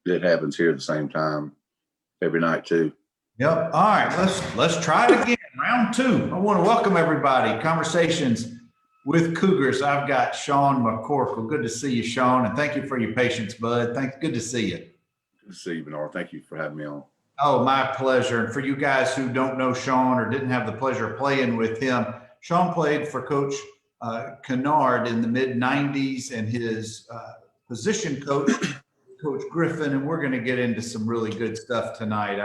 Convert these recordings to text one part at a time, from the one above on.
it happens here at the same time every night too. Yep. All right, let's try it again. Round two. I want to welcome everybody. Conversations with Cougars. I've got Shawn McCorkel. Good to see you, Shawn, and thank you for your patience, bud. Good to see you. Good to see you, Bernard. Thank you for having me on. Oh, my pleasure. And for you guys who don't know Shawn or didn't have the pleasure of playing with him, Shawn played for Coach Kinard in the mid-'90s, and his position coach, Coach Griffin, and we're going to get into some really good stuff tonight.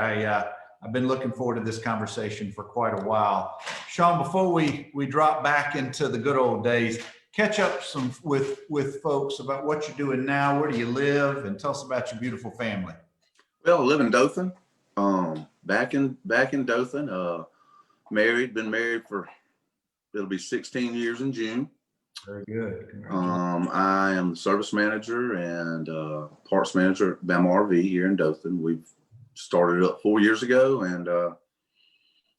I've been looking forward to this conversation for quite a while. Shawn, before we drop back into the good old days, catch up with folks about what you're doing now, where do you live, and tell us about your beautiful family. Well, I live in Dothan. Back in Dothan. Been married for, it'll be 16 years in June. Very good. I am the service manager and parts manager at Bama RV here in Dothan. We've started up 4 years ago, and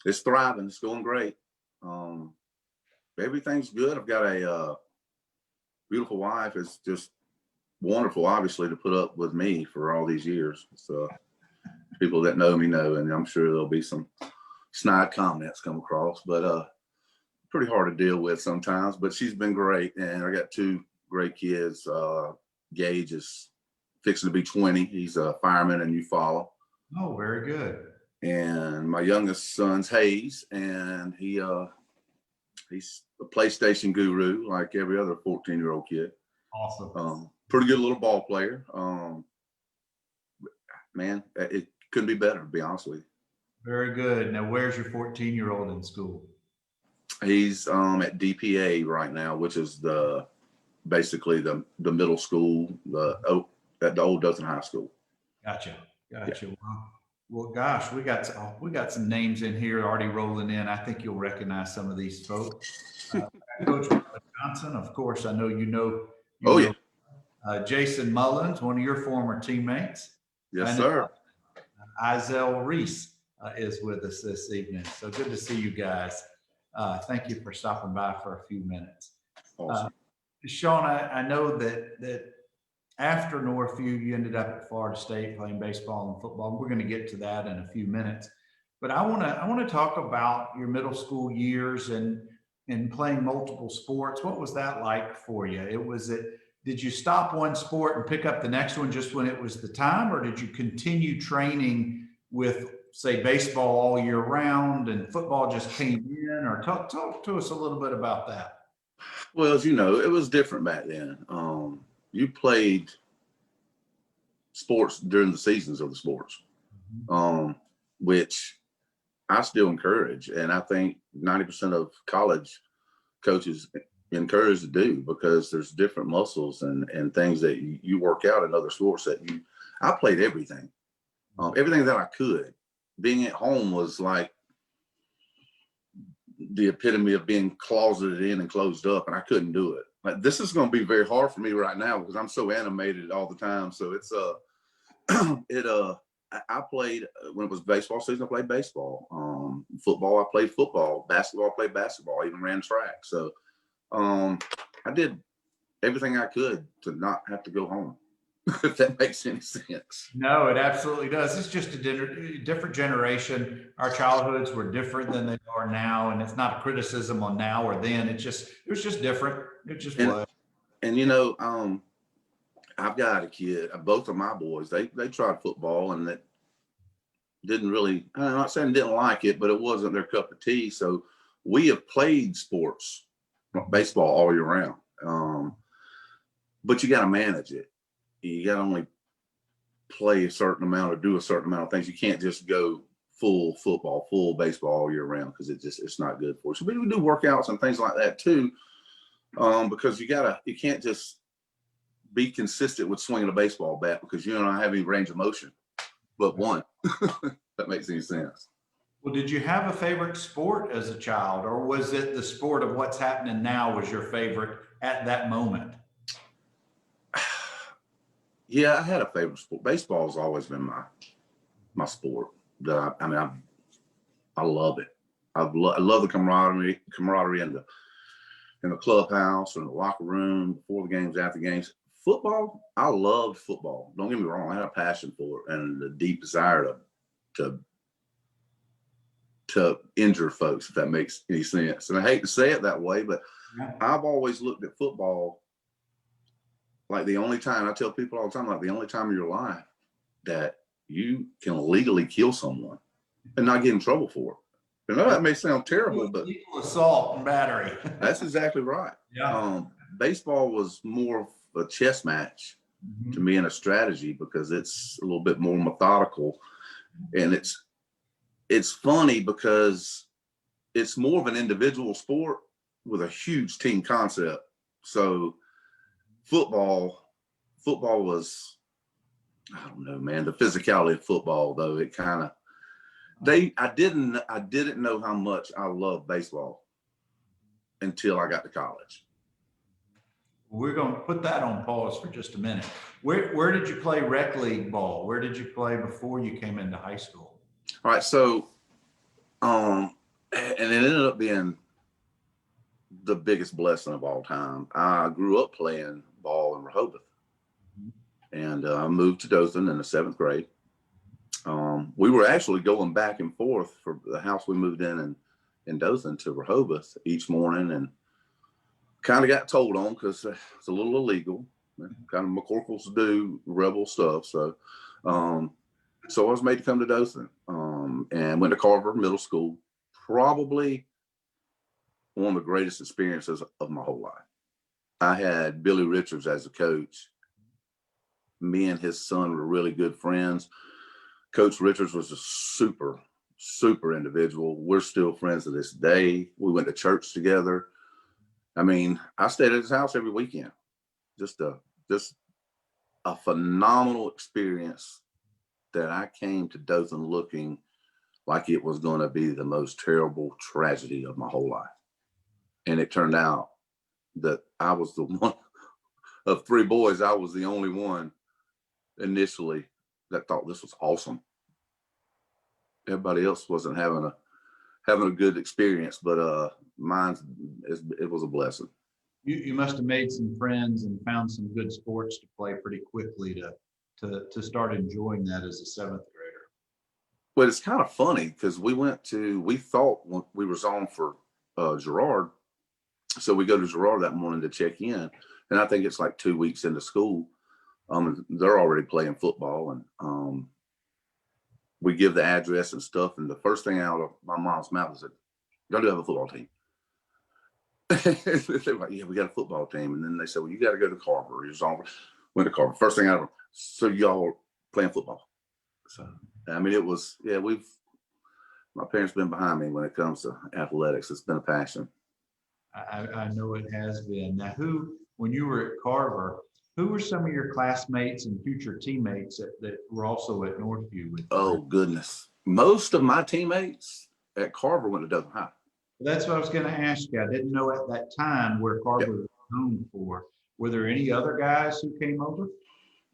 it's thriving. It's going great. Everything's good. I've got a beautiful wife. It's just wonderful, obviously, to put up with me for all these years. So people that know me know, and I'm sure there'll be some snide comments come across, but pretty hard to deal with sometimes. But she's been great, and I got two great kids. Gage is fixing to be 20. He's a fireman in Eufaula. Oh, very good. And my youngest son's Hayes, and he's a PlayStation guru like every other 14-year-old kid. Awesome. Pretty good little ball player. Man, it couldn't be better, to be honest with you. Very good. Now, where's your 14-year-old in school? He's at DPA right now, which is basically the middle school, at the old Dothan High School. Gotcha. Yeah. Well, gosh, we got some names in here already rolling in. I think you'll recognize some of these folks. Coach Johnson, of course, I know you know. Jason Mullins, one of your former teammates. Yes, sir. Izell Reese is with us this evening. So good to see you guys. Thank you for stopping by for a few minutes. Awesome. Shawn, I know that after Northview, you ended up at Florida State playing baseball and football. We're going to get to that in a few minutes. But I want to talk about your middle school years and playing multiple sports. What was that like for you? Did you stop one sport and pick up the next one just when it was the time, or did you continue training with, say, baseball all year round and football just came in? Or talk to us a little bit about that. Well, as you know, it was different back then. You played sports during the seasons of the sports, which I still encourage. And I think 90% of college coaches encourage to do, because there's different muscles and things that you work out in other sports I played everything, everything that I could. Being at home was like the epitome of being closeted in and closed up, and I couldn't do it. Like, this is going to be very hard for me right now because I'm so animated all the time. So it's I played when it was baseball season. I played baseball. Football, I played football. Basketball, I played basketball. I even ran track. So I did everything I could to not have to go home, if that makes any sense. No, it absolutely does. It's just a different generation. Our childhoods were different than they are now, and it's not a criticism on now or then. It was just different. It just was. And you know, I've got a kid. Both of my boys, they tried football, and that didn't really. I'm not saying didn't like it, but it wasn't their cup of tea. So we have played sports, baseball, all year round. But you got to manage it. You got to only play a certain amount or do a certain amount of things. You can't just go full football, full baseball all year round, because it's not good for you. So we do workouts and things like that too, because you can't just be consistent with swinging a baseball bat, because you don't have any range of motion but one. That makes any sense. Well, did you have a favorite sport as a child, or was it the sport of what's happening now was your favorite at that moment? Yeah, I had a favorite sport. Baseball has always been my sport. I love it. I love the camaraderie in the clubhouse or in the locker room, before the games, after games. Football, I loved football. Don't get me wrong, I had a passion for it and a deep desire to injure folks, if that makes any sense. And I hate to say it that way, but I've always looked at football like the only time, I tell people all the time, like the only time in your life that you can legally kill someone and not get in trouble for it. I know that may sound terrible, but legal assault and battery. that's exactly right. Baseball was more of a chess match to me and a strategy, because it's a little bit more methodical, and it's funny because it's more of an individual sport with a huge team concept. So football was, I don't know, man, the physicality of football, though, it kind of, I didn't know how much I loved baseball until I got to college. We're going to put that on pause for just a minute. Where did you play rec league ball? Where did you play before you came into high school? All right, so and it ended up being the biggest blessing of all time. I grew up playing ball in Rehoboth, and I moved to Dothan in the 7th grade. We were actually going back and forth for the house we moved in Dothan to Rehoboth each morning, and kind of got told on because it's a little illegal. Kind of McCorkels do rebel stuff. So I was made to come to Dothan, and went to Carver Middle School. Probably one of the greatest experiences of my whole life. I had Billy Richards as a coach. Me and his son were really good friends. Coach Richards was a super individual. We're still friends to this day. We went to church together. I mean, I stayed at his house every weekend. Just a phenomenal experience that I came to Dothan looking like it was going to be the most terrible tragedy of my whole life. And it turned out that I was the one of 3 boys. I was the only one initially that thought this was awesome. Everybody else wasn't having a good experience, but it was a blessing. You must have made some friends and found some good sports to play pretty quickly to start enjoying that as a 7th grader. Well, it's kind of funny because we thought we were zoned for Girard. So we go to Girard that morning to check in. And I think it's like 2 weeks into school. They're already playing football, and we give the address and stuff. And the first thing out of my mom's mouth is, "Y'all do have a football team." They were like, "Yeah, we got a football team." And then they said, "Well, you got to go to Carver." Went to Carver. First thing out of them, "So y'all playing football?" So, I mean, it was, yeah, my parents been behind me when it comes to athletics. It's been a passion. I know it has been. Now, when you were at Carver, who were some of your classmates and future teammates that were also at Northview with you? Oh, goodness. Most of my teammates at Carver went to Dothan High. That's what I was going to ask you. I didn't know at that time where Carver was known for. Were there any other guys who came over?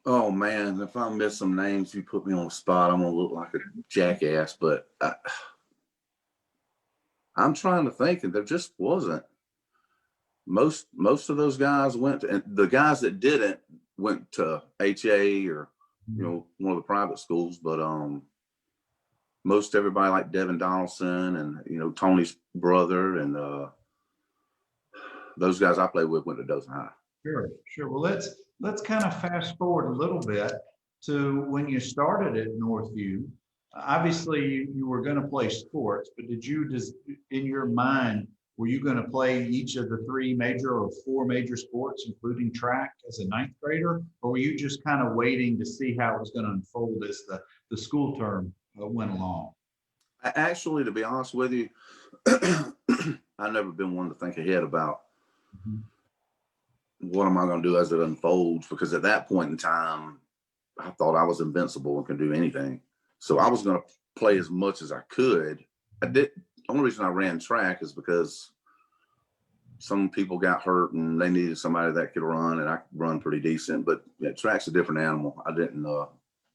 Oh, man, if I miss some names, you put me on the spot, I'm going to look like a jackass. But I'm trying to think, and there just wasn't. Most of those guys went to, and the guys that didn't went to HA or, one of the private schools. But most everybody, like Devin Donaldson and, Tony's brother, and those guys I played with went to Dothan High. Sure. Well, let's kind of fast forward a little bit to when you started at Northview. Obviously, you were going to play sports, but did you just, in your mind, were you going to play each of the 3 major or 4 major sports, including track, as a 9th grader? Or were you just kind of waiting to see how it was going to unfold as the school term went along? Actually, to be honest with you, I've never been one to think ahead about what am I going to do as it unfolds, because at that point in time, I thought I was invincible and could do anything. So I was going to play as much as I could. The only reason I ran track is because some people got hurt and they needed somebody that could run, and I could run pretty decent. But track's a different animal. I didn't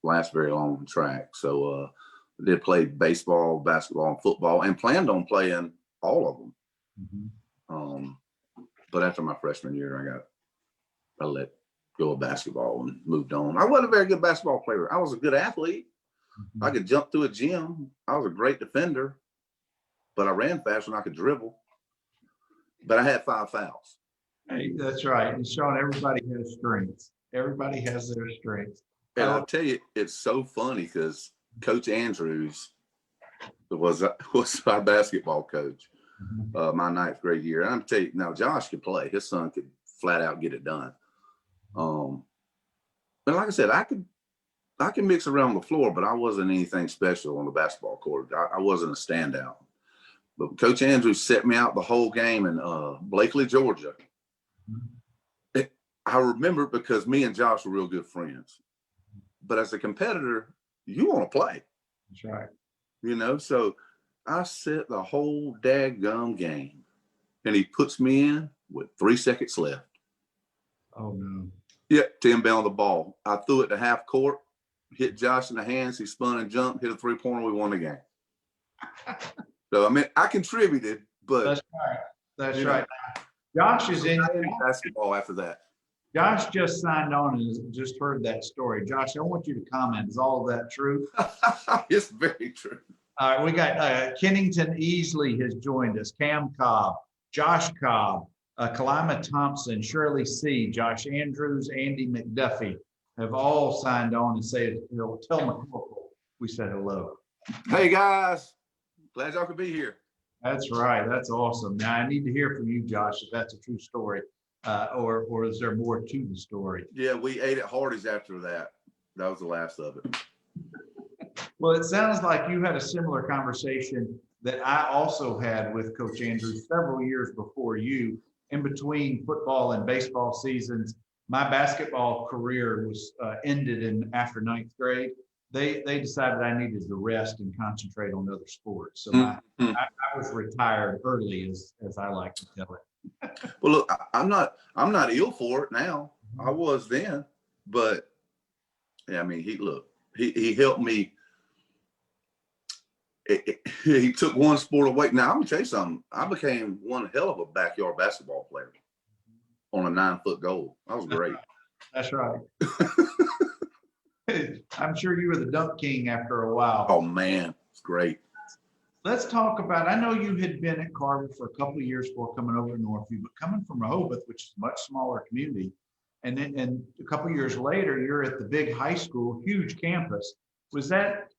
last very long in track. So I did play baseball, basketball, and football, and planned on playing all of them. But after my freshman year, I let go with basketball and moved on. I wasn't a very good basketball player. I was a good athlete. I could jump through a gym. I was a great defender, but I ran fast and I could dribble. But I had 5 fouls. Hey, that's right. And Shawn, everybody has strengths. Everybody has their strengths. And I'll tell you, it's so funny because Coach Andrews was our basketball coach my 9th grade year. And I'm telling you, now Josh could play. His son could flat out get it done. And like I said, I can mix around the floor, but I wasn't anything special on the basketball court. I wasn't a standout. But Coach Andrews set me out the whole game in Blakely, Georgia. I remember because me and Josh were real good friends. But as a competitor, you want to play. That's right. You know, so I sit the whole daggum game, and he puts me in with 3 seconds left. Oh, no. Yeah, 10 bound the ball. I threw it to half court, hit Josh in the hands. He spun and jumped, hit a 3-pointer. We won the game. So, I mean, I contributed, but. That's right. That's right. Josh is in basketball after that. Josh just signed on and just heard that story. Josh, I want you to comment. Is all of that true? It's very true. All right, we got Kennington Easley has joined us. Cam Cobb, Josh Cobb, Kalima Thompson, Shirley C., Josh Andrews, Andy McDuffie have all signed on and said, tell McCorkel we said hello. Hey, guys. Glad y'all could be here. That's right. That's awesome. Now, I need to hear from you, Josh, if that's a true story, or is there more to the story? Yeah, we ate at Hardee's after that. That was the last of it. Well, it sounds like you had a similar conversation that I also had with Coach Andrews several years before you. In between football and baseball seasons, my basketball career was ended after 9th grade. They decided I needed to rest and concentrate on other sports. So I was retired early, as I like to tell it. Well, look, I'm not ill for it now. I was then, but yeah, I mean, he helped me. He took one sport away. Now I'm gonna tell you something. I became one hell of a backyard basketball player on a 9-foot goal. That was great. That's right. I'm sure you were the dunk king after a while. Oh man, it's great. Let's talk about, I know you had been at Carver for a couple of years before coming over to Northview, but coming from Rehoboth, which is a much smaller community, and then a couple of years later, you're at the big high school, huge campus. Was that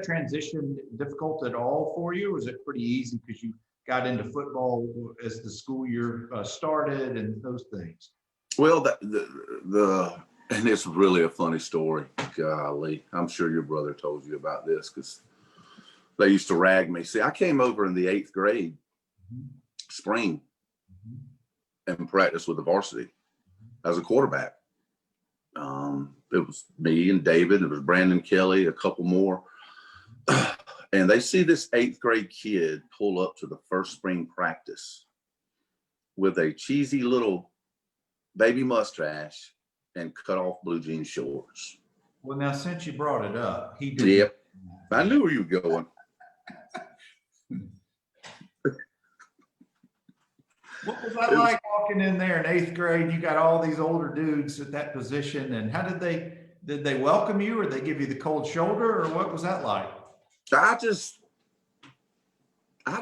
transition difficult at all for you? Or was it pretty easy because you got into football as the school year started and those things? Well, and it's really a funny story. Golly, I'm sure your brother told you about this because they used to rag me. See, I came over in the 8th grade spring and practiced with the varsity as a quarterback. It was me and David. It was Brandon Kelly, a couple more. And they see this 8th grade kid pull up to the first spring practice with a cheesy little baby mustache and cut off blue jean shorts. Well, now, since you brought it up, he did. Yep. I knew where you were going. What was that like walking in there in 8th grade? You got all these older dudes at that position, and how did they welcome you, or they give you the cold shoulder, or what was that like? I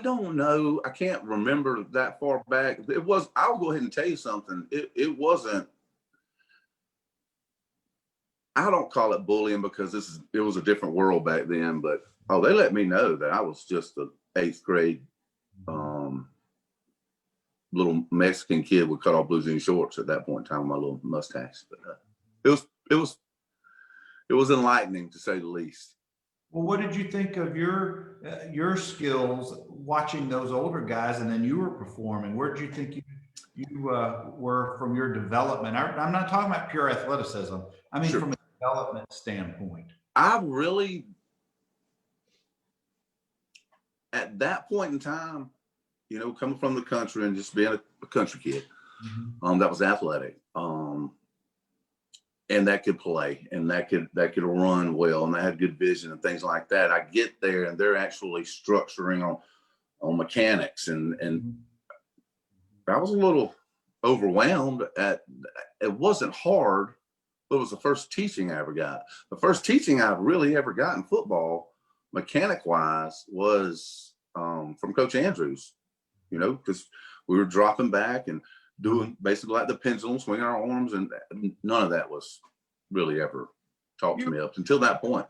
don't know. I can't remember that far back. I'll go ahead and tell you something. It wasn't, I don't call it bullying because it was a different world back then, but they let me know that I was just an 8th grade little Mexican kid with cut off blue jean shorts at that point in time with my little mustache. But it was enlightening, to say the least. Well, what did you think of your skills watching those older guys, and then you were performing? Where did you think you were from your development? I'm not talking about pure athleticism. I mean, from a development standpoint. I really, at that point in time, coming from the country and just being a country kid, that was athletic, and that could play, and that could run well, and I had good vision and things like that. I get there, and they're actually structuring on mechanics, and I was a little overwhelmed at. It wasn't hard, but it was the first teaching I ever got. The first teaching I've really ever got in football, mechanic wise, was from Coach Andrews. Because we were dropping back and doing basically like the pendulum, swinging our arms, and none of that was really ever taught to me up until that point.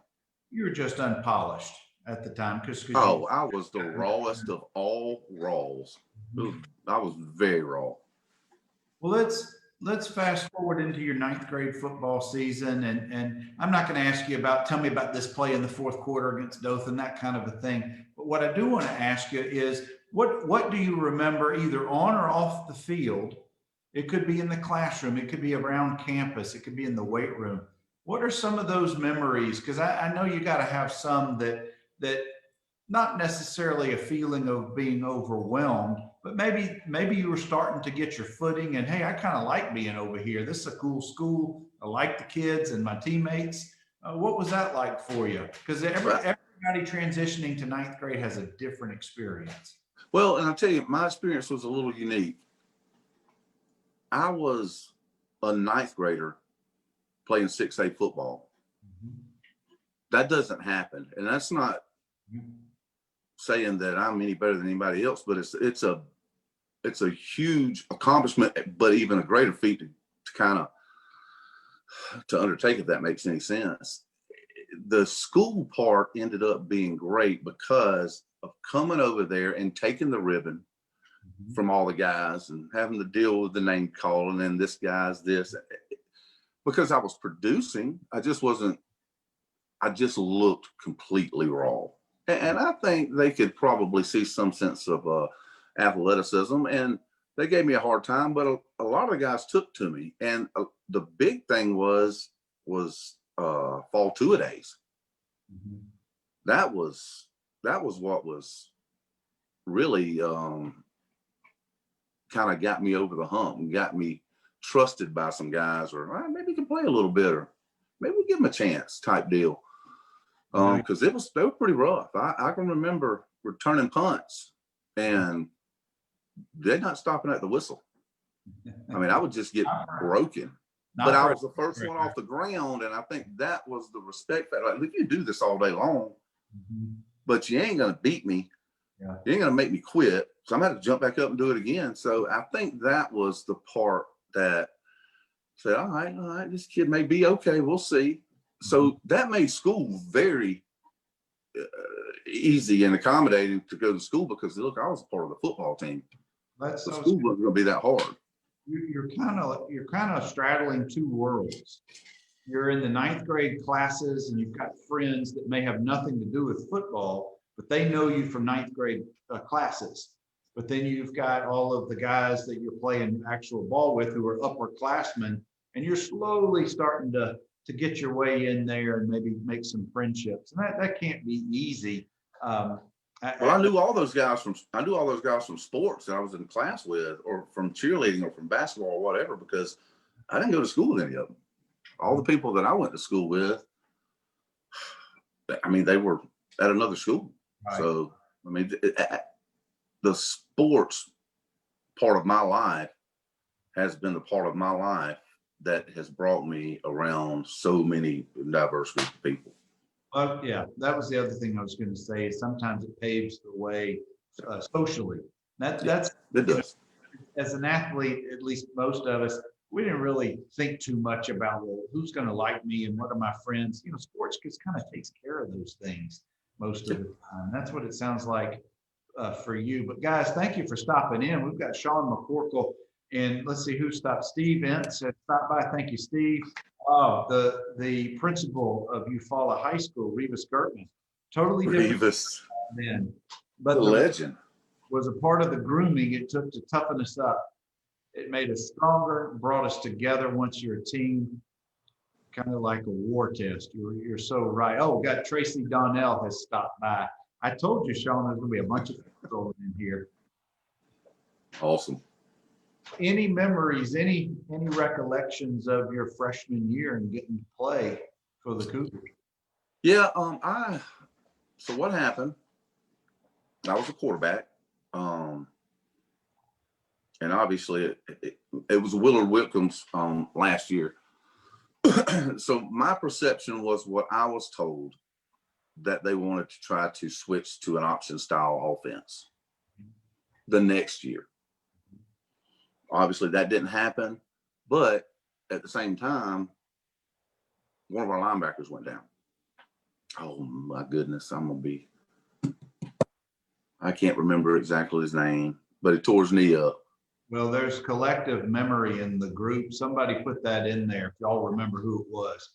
You were just unpolished at the time, I was the rawest of all raws. I was very raw. Well, let's fast forward into your ninth grade football season, and I'm not going to ask you tell me about this play in the fourth quarter against Dothan, that kind of a thing. But what I do want to ask you is, what do you remember either on or off the field? It could be in the classroom, it could be around campus, it could be in the weight room. What are some of those memories? Because I know you got to have some that not necessarily a feeling of being overwhelmed, but maybe you were starting to get your footing and, hey, I kind of like being over here. This is a cool school. I like the kids and my teammates. What was that like for you? Because everybody transitioning to ninth grade has a different experience. Well, and I'll tell you, my experience was a little unique. I was a ninth grader playing 6A football. Mm-hmm. That doesn't happen. And that's not saying that I'm any better than anybody else, but it's a huge accomplishment, but even a greater feat to undertake, if that makes any sense. The school part ended up being great because of coming over there and taking the ribbon from all the guys and having to deal with the name calling and this guy's this. Because I was producing, I just looked completely raw. And I think they could probably see some sense of athleticism, and they gave me a hard time, but a lot of the guys took to me. And the big thing was fall two-a-days. Mm-hmm. That was what was really kind of got me over the hump and got me trusted by some guys, or maybe you can play a little bit, or maybe we'll give them a chance type deal. Because they were pretty rough. I can remember returning punts and they're not stopping at the whistle. I mean, I would just get broken. But I was the first one off the ground, and I think that was the respect factor. Like, if you do this all day long, but you ain't gonna beat me. Yeah. You ain't gonna make me quit. So I'm gonna have to jump back up and do it again. So I think that was the part that said, all right, this kid may be okay. We'll see. So that made school very easy and accommodating to go to school, because look, I was a part of the football team. The school wasn't going to be that hard. You're kind of straddling two worlds. You're in the ninth grade classes, and you've got friends that may have nothing to do with football, but they know you from ninth grade classes. But then you've got all of the guys that you're playing actual ball with who are upperclassmen, and you're slowly starting to get your way in there and maybe make some friendships. And that can't be easy. I knew all those guys from sports that I was in class with, or from cheerleading, or from basketball, or whatever, because I didn't go to school with any of them. All the people that I went to school with, I mean, they were at another school. Right. So, I mean, the sports part of my life has been the part of my life that has brought me around so many diverse groups of people. Yeah, that was the other thing I was going to say, is sometimes it paves the way socially. It does. As an athlete, at least most of us, we didn't really think too much about, well, who's going to like me and what are my friends. Sports just kind of takes care of those things most of the time. That's what it sounds like for you. But guys, thank you for stopping in. We've got Shawn McCorkel. And let's see who stopped. Steve Entz had stopped by. Thank you, Steve. The principal of Eufaula High School, Revis Gertman, totally different then. But the legend was a part of the grooming it took to toughen us up. It made us stronger, brought us together. Once you're a team, kind of like a war test. You're so right. Oh, got Tracy Donnell has stopped by. I told you, Shawn, there's going to be a bunch of people in here. Awesome. Any memories, any recollections of your freshman year and getting to play for the Cougars? Yeah, so what happened, I was a quarterback. And obviously it was Willard Whitcomb's last year. So my perception was what I was told, that they wanted to try to switch to an option style offense the next year. Obviously that didn't happen, but at the same time, one of our linebackers went down. Oh my goodness, I can't remember exactly his name, but he tore his knee up. Well, there's collective memory in the group. Somebody put that in there, if y'all remember who it was.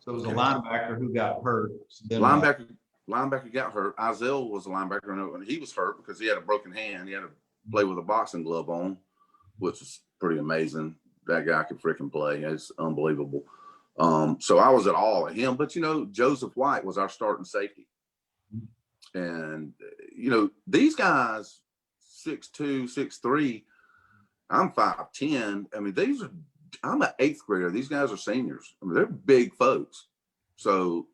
So it was a linebacker who got hurt. Then linebacker got hurt. Izell was a linebacker, and he was hurt because he had a broken hand. He had to play with a boxing glove on, which was pretty amazing. That guy could freaking play. It's unbelievable. So I was at all at him. But, Joseph White was our starting safety. And, these guys, 6'2", 6'3", I'm 5'10". I mean, I'm an 8th grader. These guys are seniors. I mean, they're big folks. So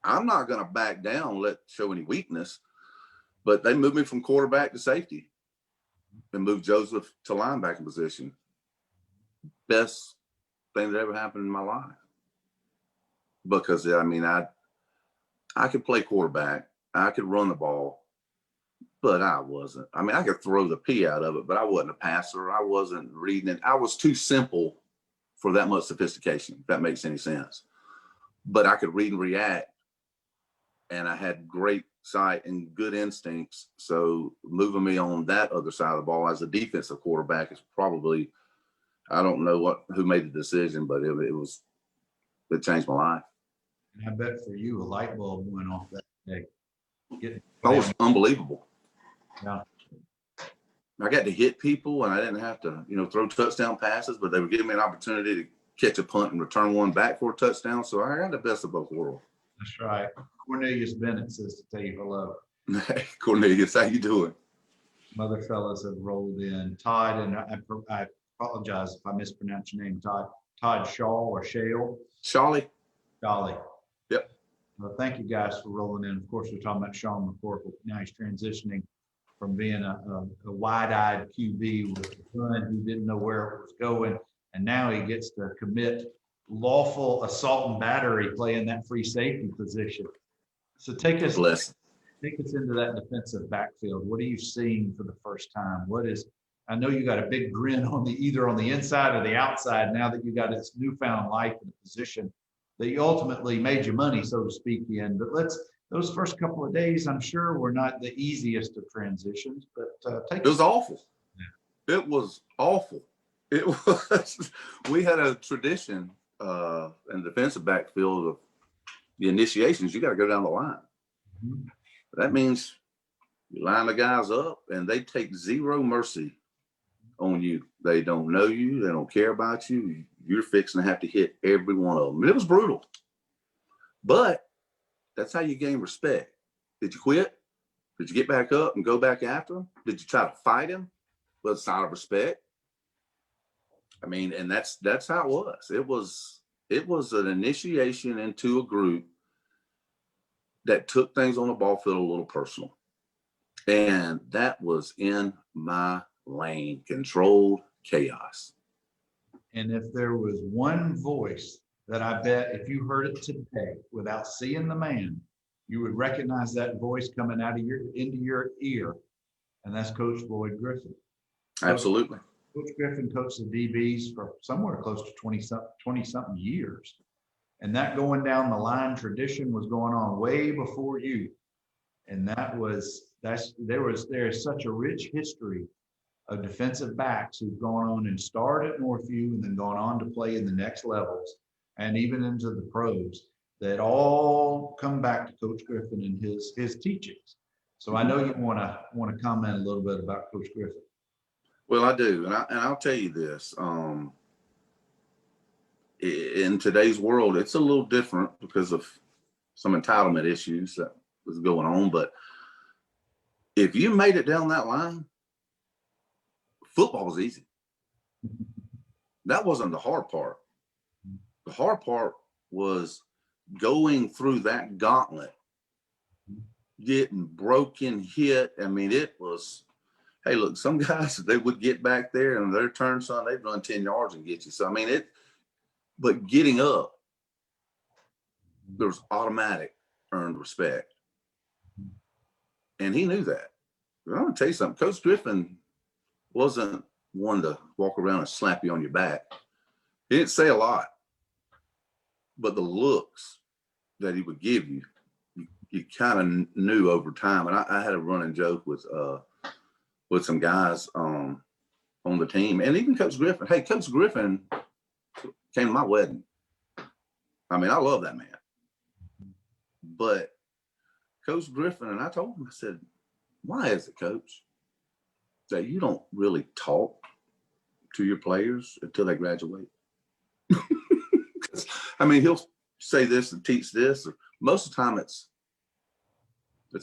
I'm not going to back down, show any weakness. But they moved me from quarterback to safety and moved Joseph to linebacker position. Best thing that ever happened in my life. Because, I could play quarterback. I could run the ball. But I wasn't. I could throw the pee out of it, but I wasn't a passer. I wasn't reading it. I was too simple for that much sophistication, if that makes any sense. But I could read and react, and I had great sight and good instincts. So moving me on that other side of the ball as a defensive quarterback is probably, I don't know who made the decision, but it changed my life. And I bet for you, a light bulb went off that day. That was unbelievable. Yeah. I got to hit people, and I didn't have to, throw touchdown passes, but they were giving me an opportunity to catch a punt and return one back for a touchdown. So I got the best of both worlds. That's right. Cornelius Bennett says to tell you hello. Hey, Cornelius, how you doing? Other fellas have rolled in. Todd, and I apologize if I mispronounce your name, Todd. Todd Shaw or Shale? Shawley. Yep. Well, thank you guys for rolling in. Of course, we're talking about Shawn McCorkel. Now he's transitioning from being a wide-eyed QB with a gun who didn't know where it was going, and now he gets to commit lawful assault and battery playing that free safety position. So take us into that defensive backfield. What are you seeing for the first time? I know you got a big grin on either on the inside or the outside now that you got this newfound life in a position that you ultimately made your money, so to speak, in. But those first couple of days, I'm sure, were not the easiest of transitions, but it was awful. Yeah. It was awful. It was. We had a tradition in the defensive backfield of the initiations. You got to go down the line. Mm-hmm. That means you line the guys up, and they take zero mercy on you. They don't know you. They don't care about you. You're fixing to have to hit every one of them. And it was brutal. But that's how you gain respect. Did you quit? Did you get back up and go back after him? Did you try to fight him? Well, it's out of respect. And that's how it was. It was an initiation into a group that took things on the ball field a little personal. And that was in my lane, controlled chaos. And if there was one voice that I bet if you heard it today without seeing the man, you would recognize that voice coming into your ear, and that's Coach Floyd Griffin. Absolutely. Coach Griffin coached the DBs for somewhere close to 20-something years. And that going down the line tradition was going on way before you. And there is such a rich history of defensive backs who've gone on and started at Northview and then gone on to play in the next levels and even into the pros that all come back to Coach Griffin and his teachings. So I know you want to comment a little bit about Coach Griffin. Well, I do, and I'll tell you this. In today's world, it's a little different because of some entitlement issues that was going on. But if you made it down that line, football was easy. That wasn't the hard part. The hard part was going through that gauntlet, getting broken, hit. It was, hey, look, some guys, they would get back there and their turn, son, they'd run 10 yards and get you. So, I mean, but getting up, there was automatic earned respect. And he knew that. But I'm going to tell you something. Coach Griffin wasn't one to walk around and slap you on your back. He didn't say a lot, but the looks that he would give you, you kind of knew over time. And I had a running joke with some guys on the team, and even Coach Griffin. Hey, Coach Griffin came to my wedding. I mean, I love that man. But Coach Griffin, and I told him, I said, why is it, Coach, that you don't really talk to your players until they graduate? I mean, he'll say this and teach this. Or most of the time it's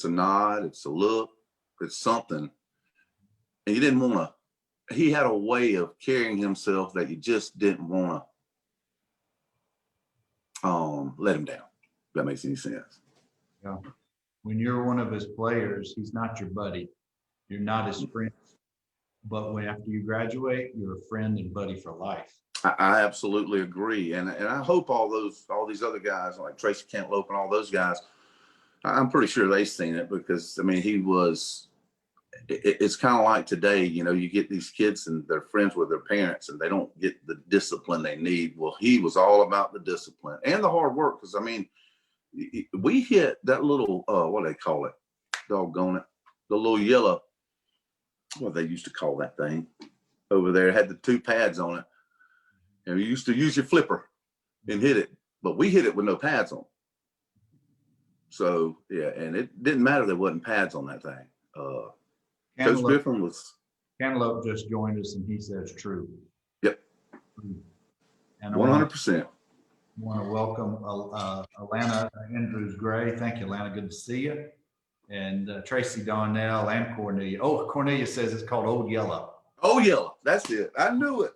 a nod, it's a look, it's something. And you didn't want to, he had a way of carrying himself that you just didn't want to let him down. If that makes any sense. Yeah. When you're one of his players, he's not your buddy. You're not his friend. But when after you graduate, you're a friend and buddy for life. I absolutely agree. And I hope all these other guys like Tracy Cantaloupe and all those guys, I'm pretty sure they've seen it, because I mean, it's kind of like today, you know, you get these kids and they're friends with their parents and they don't get the discipline they need. Well, he was all about the discipline and the hard work. Because I mean, we hit that little, what do they call it? Doggone it. The little yellow, what they used to call that thing over there. It had the 2 pads on it. And you used to use your flipper and hit it. But we hit it with no pads on. So, yeah, and it didn't matter there wasn't pads on that thing. Coach Griffin was. Cantaloupe just joined us and he says true. Yep. And 100%. I want to welcome Alana Andrews Gray. Thank you, Alana. Good to see you. And Tracy Donnell and Cornelia. Oh, Cornelia says it's called Old Yellow. Oh, Yellow. That's it. I knew it.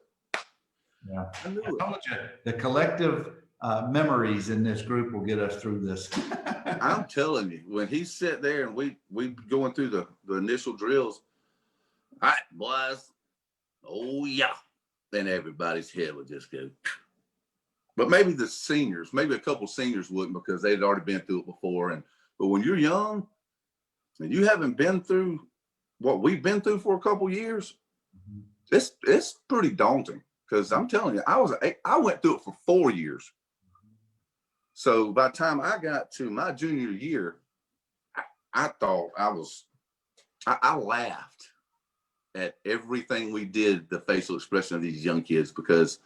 Yeah. I knew it. I told you, the collective memories in this group will get us through this. I'm telling you, when he sat there and we going through the initial drills, all right, boys, oh yeah, then everybody's head would just go. But maybe the seniors, maybe a couple seniors wouldn't, because they'd already been through it before. But when you're young and you haven't been through what we've been through for a couple years, it's pretty daunting. Because I'm telling you, I went through it for 4 years. So by the time I got to my junior year, I thought I laughed at everything we did, the facial expression of these young kids, because,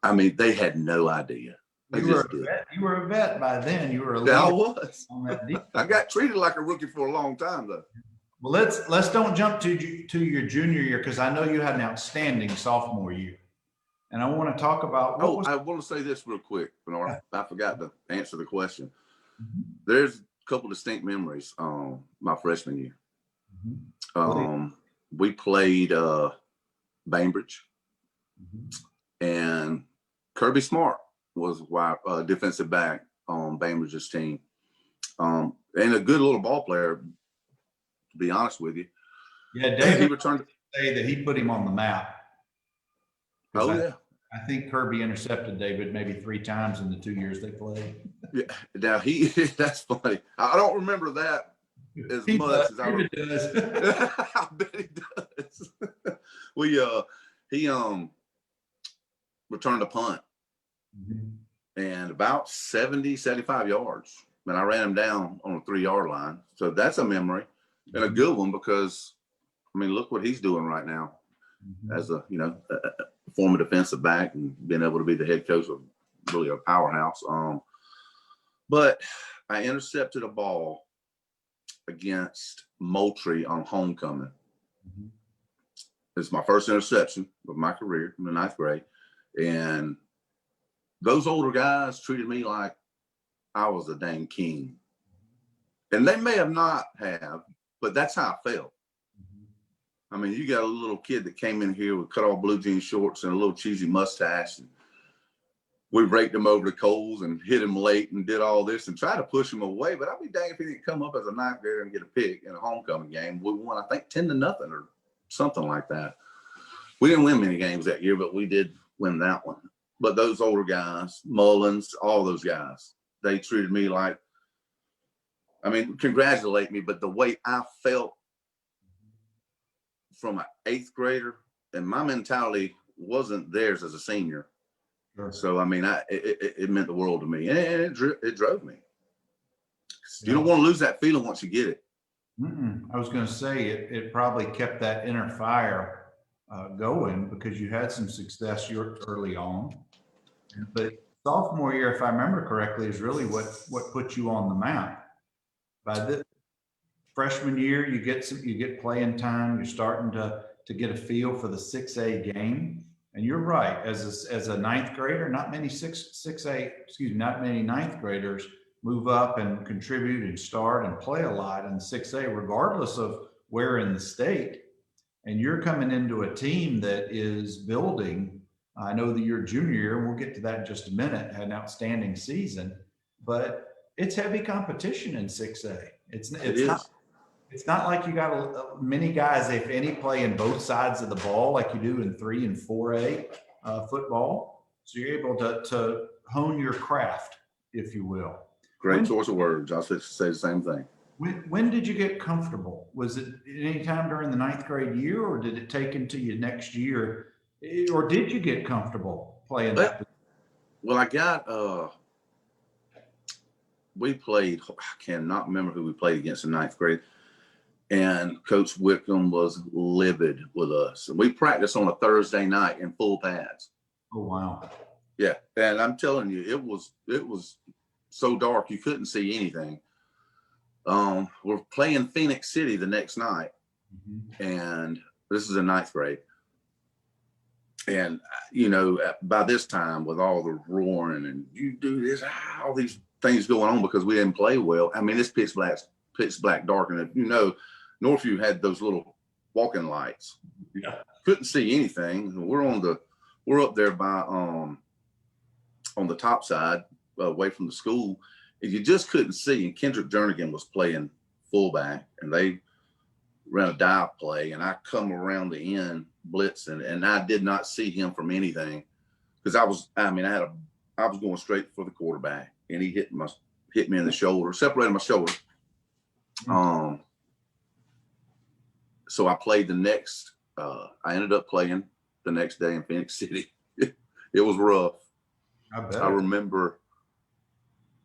I mean, they had no idea. You were a vet by then. You were a leader. Yeah, I was. I got treated like a rookie for a long time, though. Well, let's don't jump to your junior year, because I know you had an outstanding sophomore year. And I want to talk about I want to say this real quick, Bernard. I forgot to answer the question. There's a couple distinct memories my freshman year. We played Bainbridge, and Kirby Smart was defensive back on Bainbridge's team, and a good little ball player, to be honest with you. Yeah, David, he returned to say that he put him on the map. Oh, yeah. I think Kirby intercepted David maybe 3 times in the 2 years they played. Yeah, now that's funny. I don't remember that as much as I does. I bet he does. He returned a punt and about 70, 75 yards. And I ran him down on a 3-yard line. So that's a memory and a good one, because I mean, look what he's doing right now as a former defensive back and being able to be the head coach of really a powerhouse. But I intercepted a ball against Moultrie on homecoming. It's my first interception of my career in the 9th grade. And those older guys treated me like I was a dang king. And they may have not have, but that's how I felt. I mean, you got a little kid that came in here with cut off blue jean shorts and a little cheesy mustache. And we raked him over the coals and hit him late and did all this and tried to push him away. But I'd be dang if he didn't come up as a ninth grader and get a pick in a homecoming game. We won, I think, 10-0 or something like that. We didn't win many games that year, but we did win that one. But those older guys, Mullins, all those guys, they treated me like, I mean, congratulate me, but the way I felt from an 8th grader, and my mentality wasn't theirs as a senior. Sure. So, I mean, it meant the world to me, and it drove me. You don't want to lose that feeling once you get it. I was going to say it probably kept that inner fire going because you had some success early on. But sophomore year, if I remember correctly, is really what put you on the map. By the freshman year, you get playing time. You're starting to get a feel for the 6A game. And you're right, as a ninth grader, not many not many ninth graders move up and contribute and start and play a lot in 6A, regardless of where in the state. And you're coming into a team that is building. I know that you're junior year, and we'll get to that in just a minute, had an outstanding season, but it's heavy competition in 6A. It's not like you got many guys, if any, playing both sides of the ball like you do in 3 and 4A football. So you're able to hone your craft, if you will. Great choice of words. I was say the same thing. When did you get comfortable? Was it any time during the 9th grade year, or did it take into you next year? Or did you get comfortable playing that? Well, I got we played, I cannot remember who we played against in 9th grade. And Coach Wickham was livid with us. And we practiced on a Thursday night in full pads. Oh, wow. Yeah. And I'm telling you, it was so dark you couldn't see anything. We're playing Phoenix City the next night. And this is in 9th grade. And, you know, by this time, with all the roaring and you do this, all these things going on because we didn't play well. I mean, it's pitch black dark. And, you know, Northview had those little walking lights. Yeah. Couldn't see anything. We're up there by on the top side, away from the school, and you just couldn't see. And Kendrick Jernigan was playing fullback, and they ran a dive play, and I come around the end blitzing, and I did not see him from anything because I was going straight for the quarterback, and he hit me in the shoulder, separated my shoulder. So I played I ended up playing the next day in Phoenix City. It was rough. I remember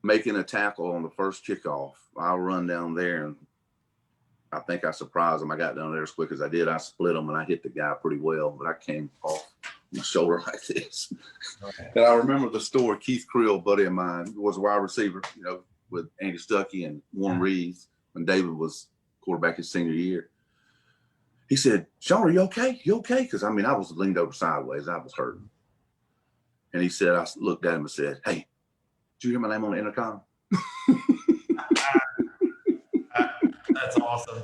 making a tackle on the first kickoff. I run down there, and I think I surprised him. I got down there as quick as I did. I split him, and I hit the guy pretty well, but I came off my shoulder like this. Okay. And I remember the story. Keith Creel, buddy of mine, was a wide receiver, you know, with Andy Stuckey and Warren Reeves when David was quarterback his senior year. He said, "Shawn, are you okay? You okay?" Because, I mean, I was leaned over sideways. I was hurting. And he said, I looked at him and said, "Hey, did you hear my name on the intercom?" That's awesome.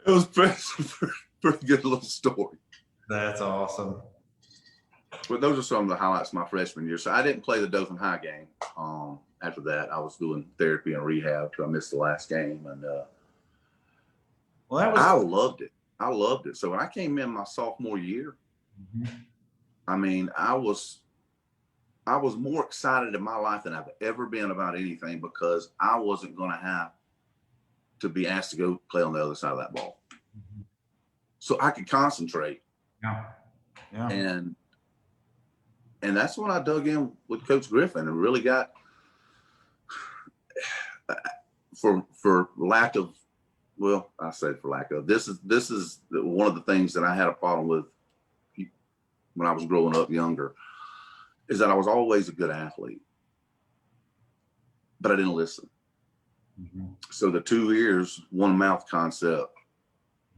It was pretty good little story. That's awesome. But those are some of the highlights of my freshman year. So I didn't play the Dothan High game. After that, I was doing therapy and rehab, so I missed the last game. And I loved it. I loved it. So when I came in my sophomore year, I mean, I was more excited in my life than I've ever been about anything because I wasn't going to have to be asked to go play on the other side of that ball. So I could concentrate. Yeah. And that's when I dug in with Coach Griffin and really got, for lack of, well, I said for lack of, this is one of the things that I had a problem with when I was growing up younger, is that I was always a good athlete, but I didn't listen. So the 2 years, one mouth concept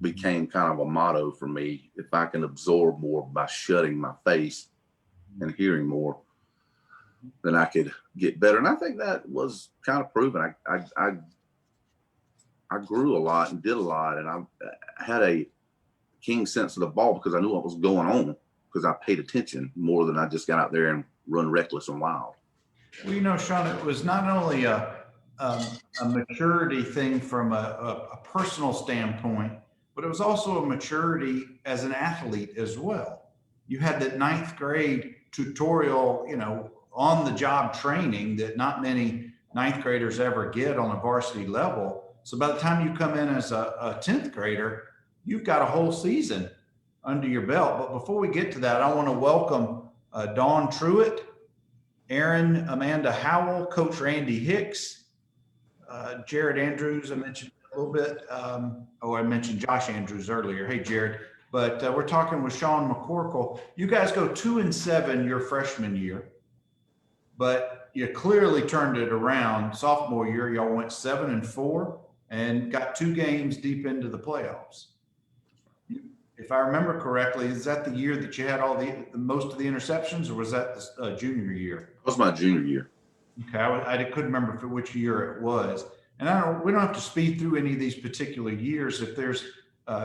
became kind of a motto for me. If I can absorb more by shutting my face and hearing more, then I could get better. And I think that was kind of proven. I grew a lot and did a lot, and I had a keen sense of the ball because I knew what was going on, because I paid attention more than I just got out there and run reckless and wild. Well, you know, Shawn, it was not only a maturity thing from a personal standpoint, but it was also a maturity as an athlete as well. You had that ninth grade tutorial, you know, on the job training that not many ninth graders ever get on a varsity level. So by the time you come in as a 10th grader, you've got a whole season under your belt. But before we get to that, I want to welcome Dawn Truitt, Aaron Amanda Howell, Coach Randy Hicks, Jared Andrews, I mentioned a little bit. I mentioned Josh Andrews earlier. Hey, Jared. But we're talking with Shawn McCorkel. You guys go 2-7 your freshman year, but you clearly turned it around. Sophomore year, y'all went 7-4 and got 2 games deep into the playoffs. If I remember correctly, is that the year that you had all the most of the interceptions, or was that the junior year? That was my junior year. Okay, I couldn't remember which year it was. And we don't have to speed through any of these particular years if there's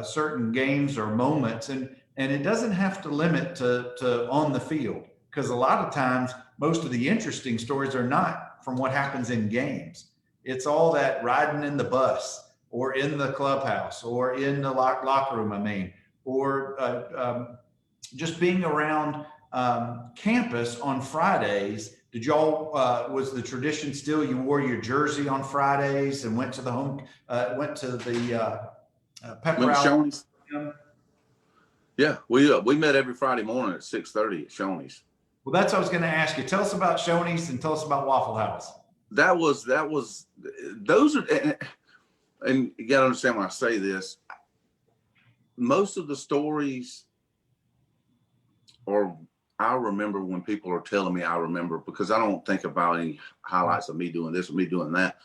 certain games or moments, and it doesn't have to limit to on the field, because a lot of times most of the interesting stories are not from what happens in games. It's all that riding in the bus or in the clubhouse or in the locker room, or just being around campus on Fridays. Did y'all, was the tradition still you wore your jersey on Fridays and went to the pep rally? Yeah, we met every Friday morning at 6:30 at Shoney's. Well, that's what I was going to ask you. Tell us about Shoney's and tell us about Waffle House. Those are, and you got to understand when I say this, most of the stories, or I remember when people are telling me, I remember, because I don't think about any highlights of me doing this or me doing that.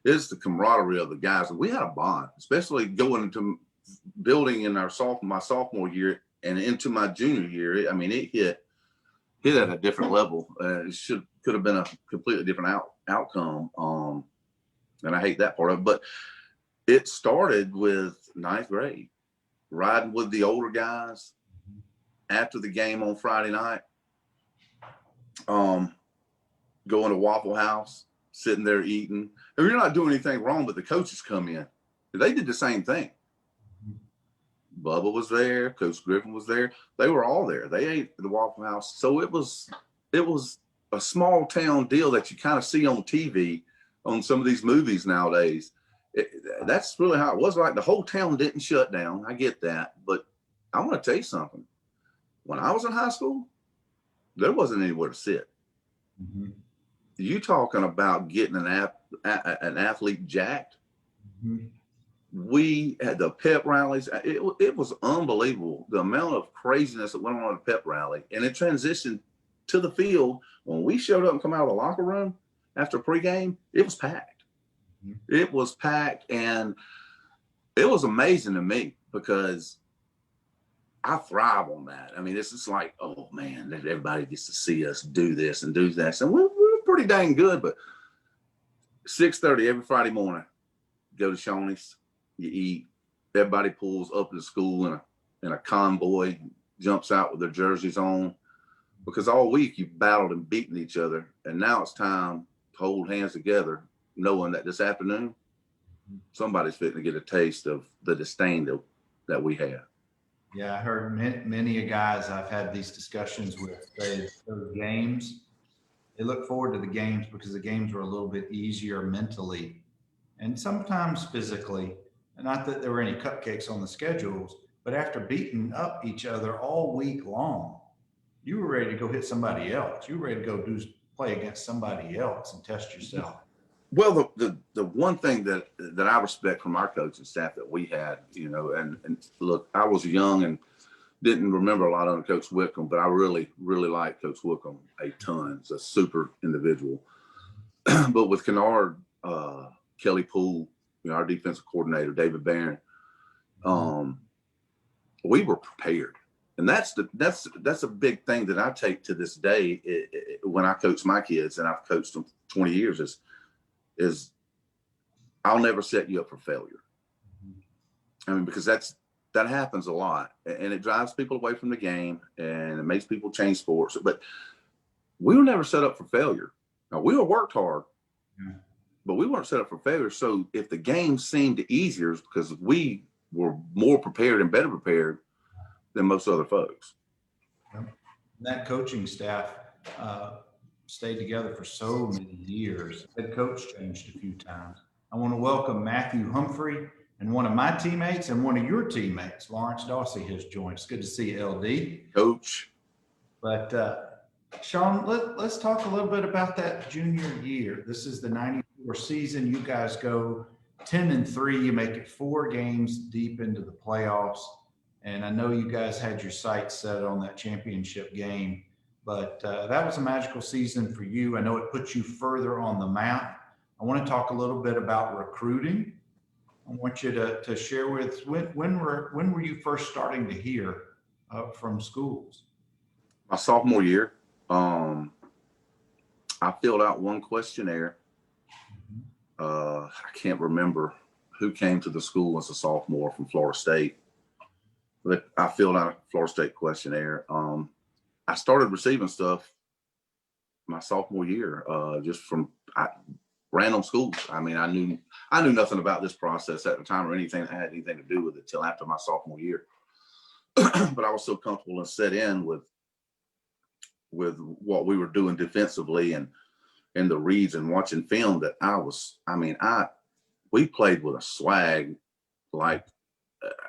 It's the camaraderie of the guys. And we had a bond, especially going into building in my sophomore year and into my junior year. I mean, it hit at a different level. It could have been a completely different outcome. And I hate that part of it. But it started with ninth grade, riding with the older guys after the game on Friday night, going to Waffle House, sitting there eating. And you're not doing anything wrong, but the coaches come in. They did the same thing. Bubba was there. Coach Griffin was there. They were all there. They ate at the Waffle House. So it was a small town deal that you kind of see on TV on some of these movies nowadays. That's really how it was. Like, the whole town didn't shut down. I get that. But I want to tell you something. When I was in high school, there wasn't anywhere to sit. Mm-hmm. You talking about getting an athlete jacked. Mm-hmm. We had the pep rallies. It was unbelievable, the amount of craziness that went on at the pep rally. And it transitioned to the field. When we showed up and come out of the locker room after pregame, it was packed. Mm-hmm. It was packed, and it was amazing to me because I thrive on that. I mean, it's just like, oh man, everybody gets to see us do this and do that. So we're pretty dang good. But 6:30 every Friday morning, go to Shoney's, you eat. Everybody pulls up to school in a convoy, jumps out with their jerseys on, because all week you've battled and beaten each other, and now it's time to hold hands together, knowing that this afternoon somebody's fitting to get a taste of the disdain that we have. Yeah, I heard many guys I've had these discussions with say those games, they look forward to the games because the games were a little bit easier mentally and sometimes physically. And not that there were any cupcakes on the schedules, but after beating up each other all week long, you were ready to go hit somebody else. You were ready to go play against somebody else and test yourself. Well, the one thing that I respect from our coaching staff that we had, and look, I was young and didn't remember a lot under Coach Wickham, but I really, really liked Coach Wickham a ton. He's a super individual. But with Kinard, Kelly Poole, our defensive coordinator, David Barron, we were prepared. And that's a big thing that I take to this day when I coach my kids, and I've coached them 20 years, is I'll never set you up for failure. I mean, because that happens a lot, and it drives people away from the game, and it makes people change sports. But we were never set up for failure. Now, we were worked hard, Yeah. but we weren't set up for failure. So if the game seemed easier, because we were more prepared and better prepared than most other folks. That coaching staff stayed together for so many years. Head coach changed a few times. I want to welcome Matthew Humphrey, and one of my teammates and one of your teammates, Lawrence Dawsey, has joined. It's good to see you, LD. Coach. But Shawn, let's talk a little bit about that junior year. This is the 94 season. You guys go 10-3. You make it 4 games deep into the playoffs. And I know you guys had your sights set on that championship game, but that was a magical season for you. I know it put you further on the map. I want to talk a little bit about recruiting. I want you to share with when were you first starting to hear from schools? My sophomore year, I filled out one questionnaire. I can't remember who came to the school as a sophomore from Florida State. But I filled out a Florida State questionnaire. I started receiving stuff my sophomore year, just from random schools. I mean, I knew nothing about this process at the time or anything that had anything to do with it till after my sophomore year. But I was so comfortable and set in with what we were doing defensively and the reads and watching film that we played with a swag like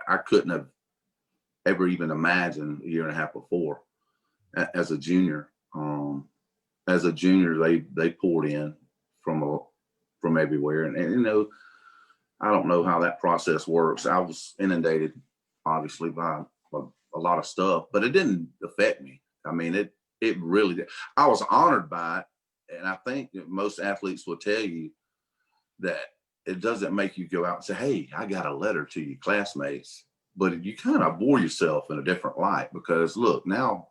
I couldn't have ever even imagined a year and a half before as a junior. They poured in from everywhere. And I don't know how that process works. I was inundated, obviously, by a lot of stuff, but it didn't affect me. I mean, it really did. I was honored by it. And I think that most athletes will tell you that it doesn't make you go out and say, hey, I got a letter to your classmates. But you kind of bore yourself in a different light because, look, now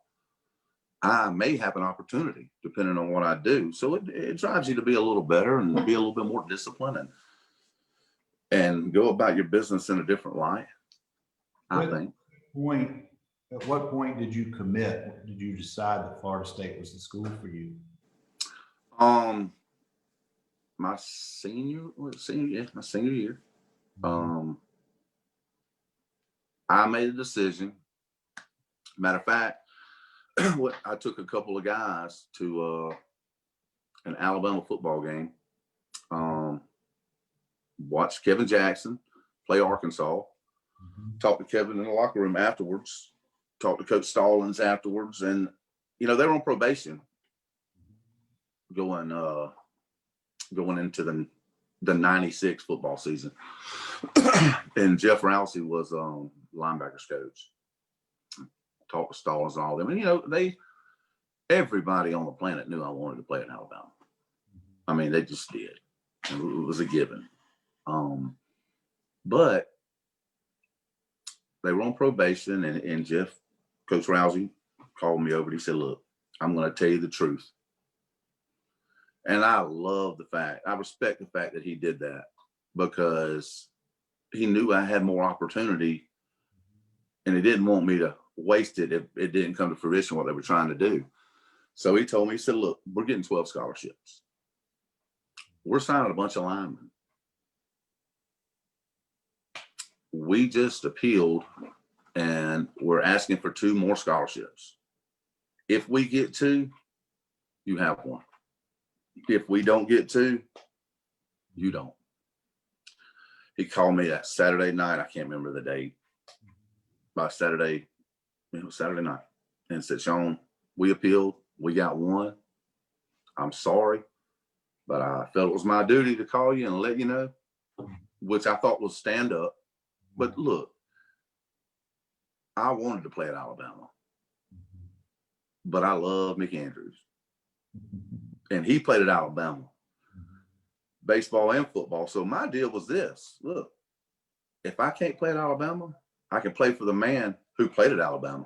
I may have an opportunity depending on what I do. So it drives you to be a little better and be a little bit more disciplined and go about your business in a different light, I think. At what point did you commit? Did you decide that Florida State was the school for you? My senior year. I made a decision. Matter of fact, I took a couple of guys to an Alabama football game. Watched Kevin Jackson play Arkansas. Talked to Kevin in the locker room afterwards. Talked to Coach Stallings afterwards, and they were on probation going into the 96 football season. And Jeff Rousey was linebackers coach. Talked to Stallings and all them. And everybody on the planet knew I wanted to play in Alabama. I mean, they just did. It was a given. But they were on probation, and Coach Rousey called me over and he said, look, I'm going to tell you the truth. And I respect the fact that he did that because he knew I had more opportunity and he didn't want me to waste it if it didn't come to fruition what they were trying to do. So he told me, he said, look, we're getting 12 scholarships. We're signing a bunch of linemen. We just appealed and we're asking for 2 more scholarships. If we get 2, you have 1. If we don't get 2, you don't. He called me that Saturday night. I can't remember the date. By Saturday night, and said, Shawn, we appealed. We got 1. I'm sorry, but I felt it was my duty to call you and let you know, which I thought was stand up. But look, I wanted to play at Alabama, but I love Mick Andrews. And he played at Alabama, baseball and football. So my deal was this. Look, if I can't play at Alabama, I can play for the man who played at Alabama.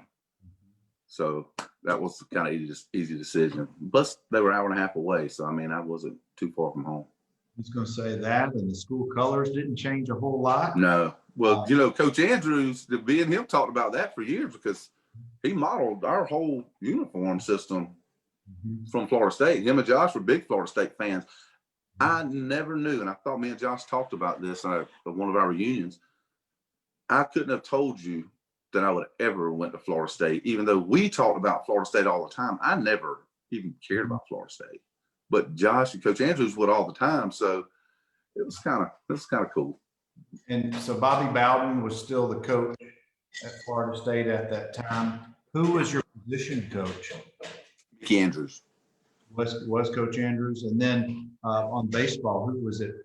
So that was kind of easy decision. Plus, they were an hour and a half away. So, I mean, I wasn't too far from home. I was going to say that, and the school colors didn't change a whole lot. No. Well, Coach Andrews, me and him talked about that for years because he modeled our whole uniform system from Florida State. Him and Josh were big Florida State fans. I never knew, and I thought me and Josh talked about this at one of our reunions. I couldn't have told you that I would ever went to Florida State, even though we talked about Florida State all the time. I never even cared about Florida State, but Josh and Coach Andrews would all the time. So it was kind of cool. And so Bobby Bowden was still the coach at Florida State at that time. Who was your position coach? Mickey Andrews. Was Coach Andrews. And then on baseball, who was it?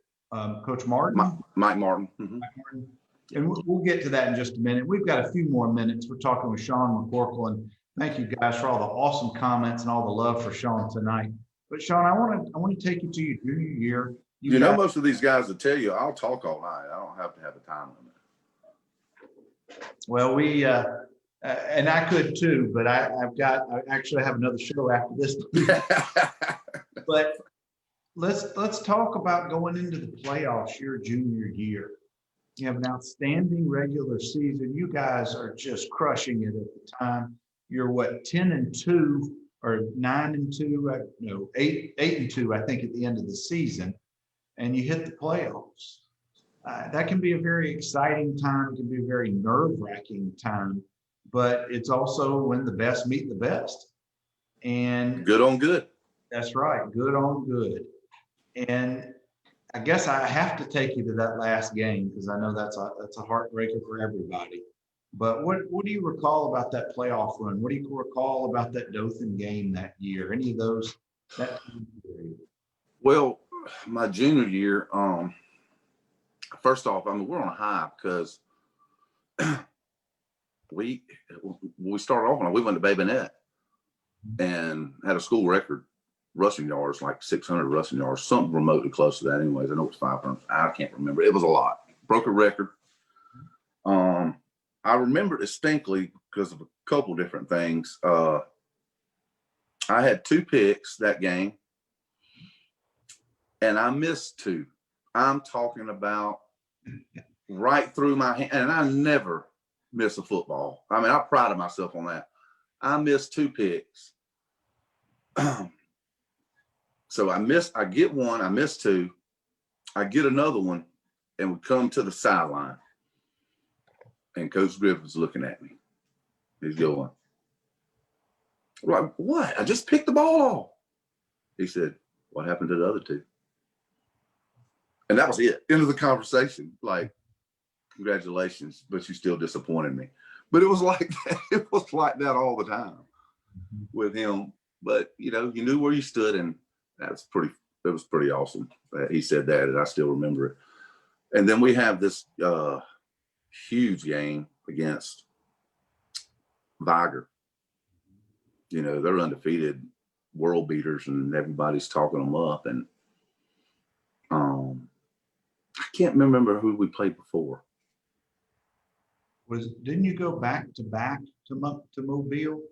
Coach Martin? Mike Martin. Mm-hmm. Mike Martin. And we'll get to that in just a minute. We've got a few more minutes. We're talking with Shawn McCorkel, and thank you guys for all the awesome comments and all the love for Shawn tonight. But Shawn, I want to take you to your junior year. You know, most of these guys will tell you, I'll talk all night. I don't have to have a time limit. Well, we and I could too, but I actually have another show after this. But let's talk about going into the playoffs your junior year. You have an outstanding regular season. You guys are just crushing it at the time. You're what, 10-2 or 9-2? No, 8-2, I think, at the end of the season, and you hit the playoffs. That can be a very exciting time. It can be a very nerve-wracking time, but it's also when the best meet the best. And good on good. That's right, good on good. And I guess I have to take you to that last game because I know that's a heartbreaker for everybody. But what do you recall about that playoff run? What do you recall about that Dothan game that year? Any of those? That time period? Well, my junior year, first off, I mean, we're on a high because we started off, we went to Bayonet and had a school record rushing yards, like 600 rushing yards, something remotely close to that. Anyways, I know it was 500. I can't remember. It was a lot. Broke a record. I remember distinctly because of a couple different things. I had 2 picks that game, and I missed 2. I'm talking about right through my hand, and I never miss a football. I mean, I prided myself on that. I missed 2 picks. So I get one, I miss 2, I get another one, and we come to the sideline. And Coach Griffin's looking at me. He's going, like, what? I just picked the ball off. He said, what happened to the other 2? And that was it. End of the conversation. Like, congratulations, but you still disappointed me. But it was like that. It was like that all the time with him. But, you know, you knew where you stood, and it was pretty awesome that he said that, and I still remember it. And then we have this huge game against Viger. You know, they're undefeated world beaters, and everybody's talking them up. And I can't remember who we played before. Didn't you go back to Mobile?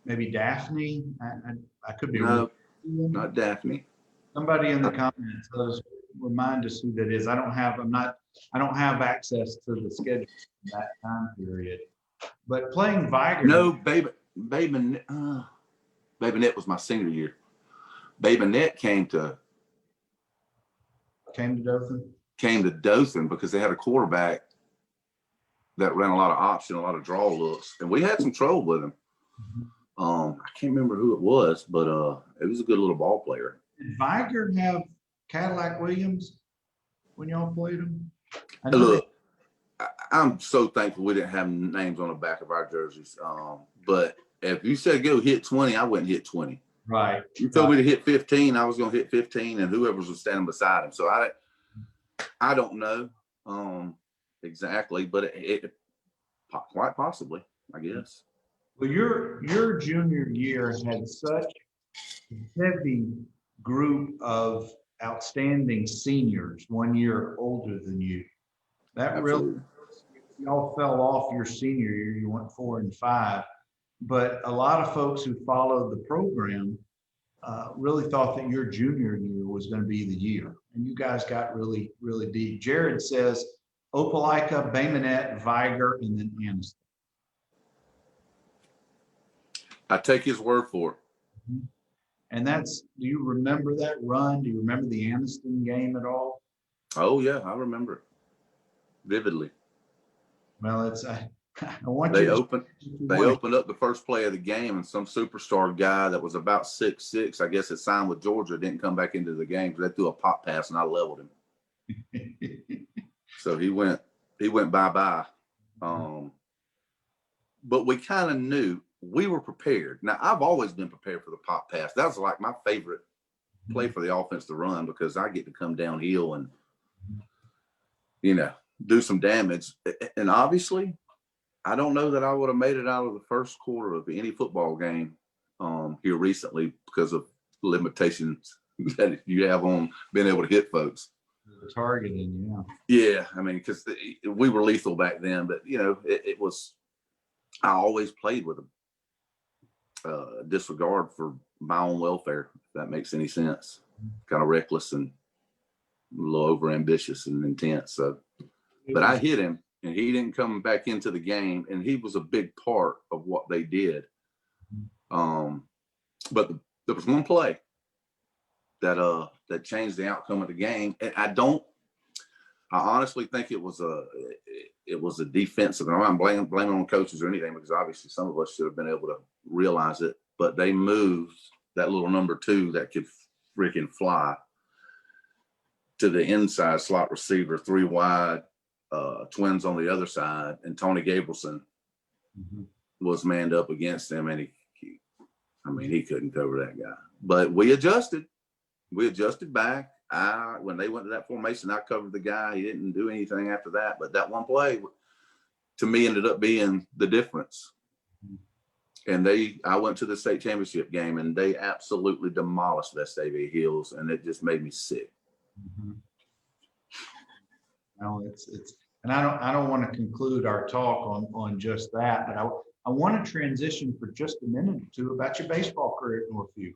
Maybe Daphne? I could be wrong. No, not Daphne. Somebody in the comments, remind us who that is. I don't have access to the schedule in that time period. But playing Viger. No, Bayonet was my senior year. Bayonet came to Dothan? Came to Dothan because they had a quarterback that ran a lot of option, a lot of draw looks, and we had some trouble with him. Mm-hmm. I can't remember who it was, but it was a good little ball player. Did Viger have Cadillac Williams when y'all played him? Look, I'm so thankful we didn't have names on the back of our jerseys. But if you said go hit 20, I wouldn't hit 20. Right. You told me to hit 15, I was going to hit 15, and whoever was standing beside him. So I don't know exactly, but it quite possibly, I guess. Well, your junior year had such a heavy group of outstanding seniors 1 year older than you. That Absolutely. Really, y'all fell off your senior year. You went 4 and 5, but a lot of folks who followed the program really thought that your junior year was going to be the year, and you guys got really, really deep. Jared says Opelika, Bayonet, Viger, and then Anniston. I take his word for it. And do you remember that run? Do you remember the Anniston game at all? Oh yeah, I remember it vividly. Well, I want They you to. opened up the first play of the game, and some superstar guy that was about 6'6", I guess, had signed with Georgia, didn't come back into the game because they threw a pop pass and I leveled him. So he went bye-bye. But we kind of knew we were prepared. Now, I've always been prepared for the pop pass. That was like my favorite play for the offense to run because I get to come downhill and, do some damage. And obviously, I don't know that I would have made it out of the first quarter of any football game here recently because of limitations that you have on being able to hit folks. Targeting, yeah. I mean, because we were lethal back then, but it was. I always played with a disregard for my own welfare. If that makes any sense. Kind of reckless and a little over ambitious and intense. So, but I hit him. And he didn't come back into the game, and he was a big part of what they did. But there was one play that changed the outcome of the game. And I honestly think it was a defensive. And I'm not blaming on coaches or anything because obviously some of us should have been able to realize it. But they moved that little number 2 that could freaking fly to the inside slot receiver, 3 wide. Twins on the other side, and Tony Gabrielson was manned up against him, and he couldn't cover that guy. But we adjusted back. When they went to that formation, I covered the guy. He didn't do anything after that. But that one play, to me, ended up being the difference. And I went to the state championship game, and they absolutely demolished Vestavia Hills, and it just made me sick. No, and I don't want to conclude our talk on just that, but I want to transition for just a minute or two about your baseball career at Northview.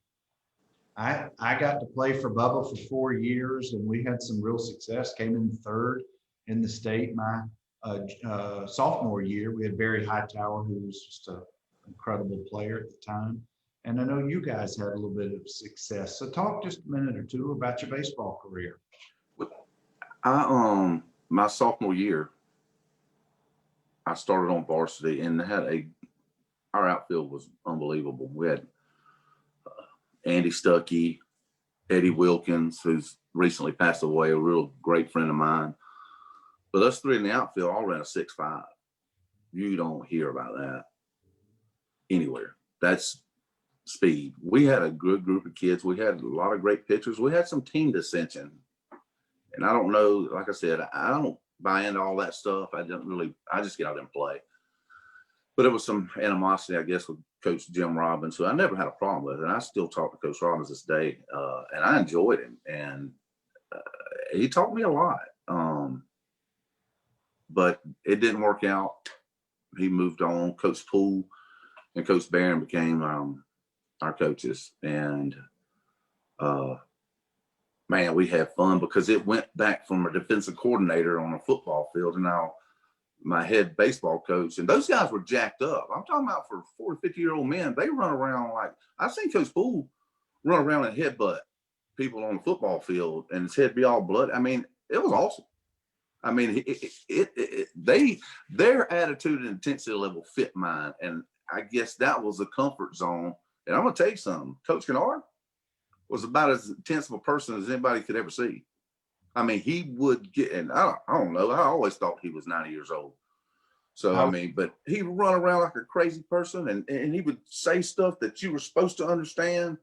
I got to play for Bubba for 4 years, and we had some real success. Came in 3rd in the state my sophomore year. We had Barry Hightower, who was just an incredible player at the time, and I know you guys had a little bit of success. So talk just a minute or two about your baseball career. My sophomore year, I started on varsity and our outfield was unbelievable. We had Andy Stuckey, Eddie Wilkins, who's recently passed away, a real great friend of mine. But us 3 in the outfield all ran a 6.5. You don't hear about that anywhere. That's speed. We had a good group of kids. We had a lot of great pitchers. We had some team dissension. And I don't know, like I said, I don't buy into all that stuff. I just get out there and play. But there was some animosity, I guess, with Coach Jim Robbins, who I never had a problem with. And I still talk to Coach Robbins this day. And I enjoyed him. And he taught me a lot. But it didn't work out. He moved on. Coach Poole and Coach Barron became our coaches. And man, we had fun because it went back from a defensive coordinator on a football field to now my head baseball coach. And those guys were jacked up. I'm talking about for 40, 50-year-old men. They run around like I've seen Coach Poole run around and headbutt people on the football field and his head be all blood. I mean, it was awesome. I mean, their attitude and intensity level fit mine. And I guess that was a comfort zone. And I'm going to tell you something. Coach Kinard was about as intense of a person as anybody could ever see. I mean, he would get, and I don't know, I always thought he was 90 years old. So, I mean, but he would run around like a crazy person and he would say stuff that you were supposed to understand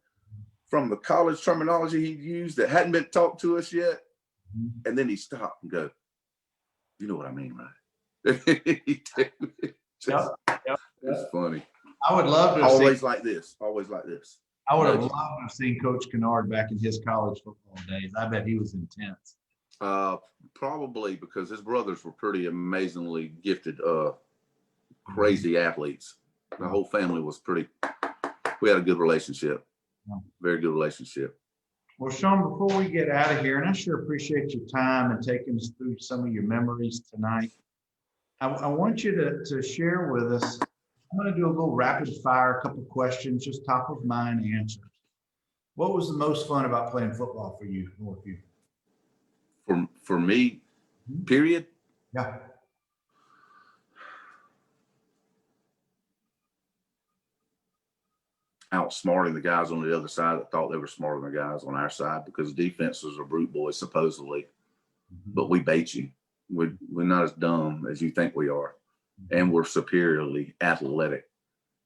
from the college terminology he'd used that hadn't been taught to us yet. And then he'd stop and go, you know what I mean, right? It's funny. I would love to always like this. Always like this. I would have loved to have seen Coach Kinard back in his college football days. I bet he was intense. Probably because his brothers were pretty amazingly gifted, crazy athletes. The whole family was we had a good relationship. Very good relationship. Well, Shawn, before we get out of here, and I sure appreciate your time and taking us through some of your memories tonight, I want you to share with us I'm going to do a little rapid fire, a couple of questions, just top of mind answers. What was the most fun about playing football for you, Northview? For me, period. Yeah. Outsmarting the guys on the other side that thought they were smarter than the guys on our side, because defenses are brute boys supposedly, but we bait you. We're not as dumb as you think we are, and we're superiorly athletic.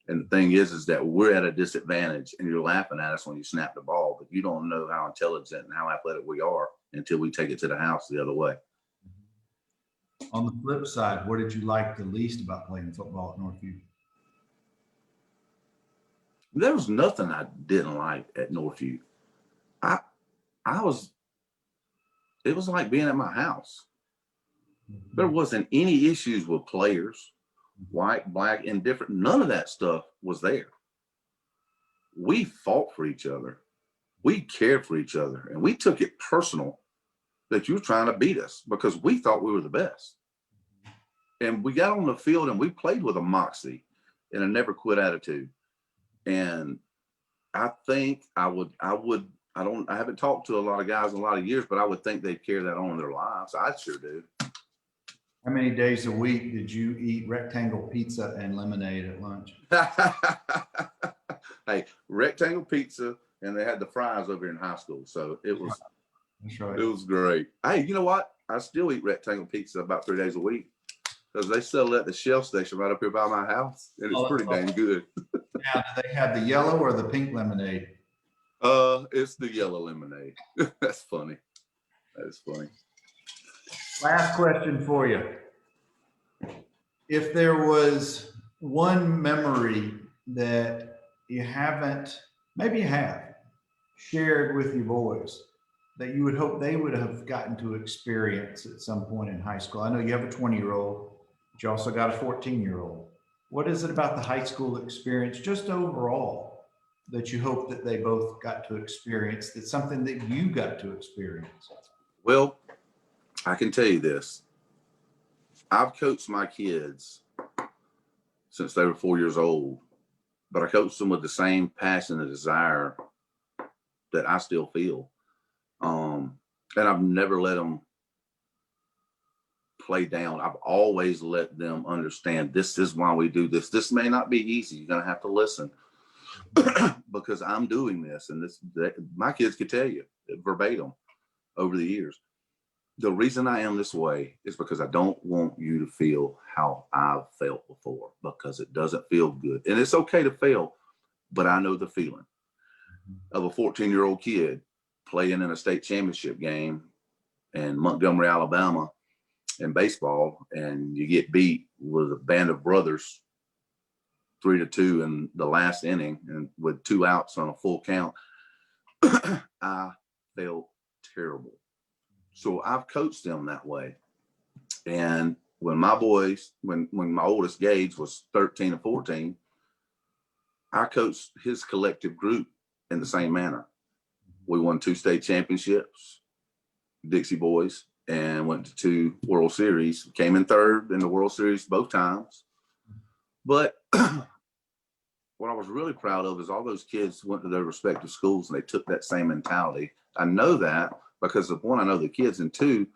And the thing is that we're at a disadvantage, and you're laughing at us when you snap the ball, but you don't know how intelligent and how athletic we are until we take it to the house the other way. On the flip side, what did you like the least about playing football at Northview? There was nothing I didn't like at Northview. It was like being at my house. There wasn't any issues with players, white, black, indifferent. None of that stuff was there. We fought for each other. We cared for each other. And we took it personal that you were trying to beat us because we thought we were the best. And we got on the field and we played with a moxie and a never quit attitude. And I think I haven't talked to a lot of guys in a lot of years, but I would think they'd carry that on in their lives. I sure do. How many days a week did you eat rectangle pizza and lemonade at lunch? Hey, rectangle pizza, and they had the fries over in high school. So it was, That's right. It was great. Hey, you know what? I still eat rectangle pizza about 3 days a week because they sell it at the Shell station right up here by my house, and it's pretty dang good. Now, do they have the yellow or the pink lemonade? It's the yellow lemonade. That's funny. That's funny. Last question for you. If there was one memory that you haven't, maybe you have, shared with your boys that you would hope they would have gotten to experience at some point in high school. I know you have a 20-year-old, but you also got a 14-year-old. What is it about the high school experience, just overall, that you hope that they both got to experience, that's something that you got to experience? Well, I can tell you this. I've coached my kids since they were 4 years old, but I coached them with the same passion and desire that I still feel. And I've never let them play down. I've always let them understand this is why we do this. This may not be easy. You're going to have to listen because I'm doing this. And my kids could tell you verbatim over the years. The reason I am this way is because I don't want you to feel how I've felt before, because it doesn't feel good. And it's okay to fail, but I know the feeling of a 14-year-old kid playing in a state championship game in Montgomery, Alabama in baseball, and you get beat with a band of brothers 3-2 in the last inning and with 2 outs on a full count. I felt terrible. So I've coached them that way. And when my boys, when my oldest Gage was 13 and 14, I coached his collective group in the same manner. We won 2 state championships, Dixie boys, and went to 2 World Series, came in 3rd in the World Series both times. But what I was really proud of is all those kids went to their respective schools and they took that same mentality. I know that because of one, I know the kids, and 2,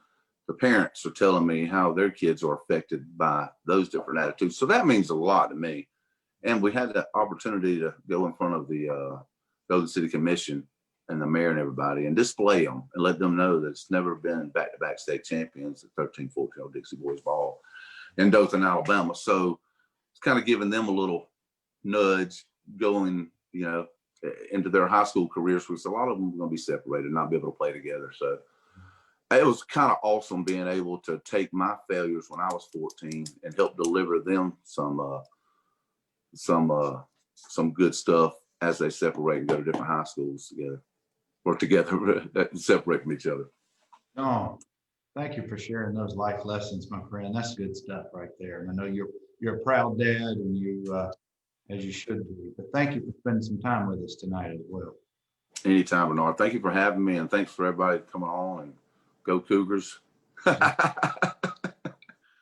the parents are telling me how their kids are affected by those different attitudes. So that means a lot to me. And we had the opportunity to go in front of the city commission and the mayor and everybody and display them and let them know that it's never been back-to-back state champions at 13, 14-year-old Dixie boys ball in Dothan, Alabama. So it's kind of giving them a little nudge going, into their high school careers, because a lot of them are going to be separated, not be able to play together. So it was kind of awesome being able to take my failures when I was 14 and help deliver them some good stuff as they separate and go to different high schools together separate from each other. Oh, thank you for sharing those life lessons, my friend. That's good stuff right there. And I know you're a proud dad, and you as you should be. But thank you for spending some time with us tonight as well. Anytime, Bernard. Thank you for having me, and thanks for everybody coming on, and go Cougars.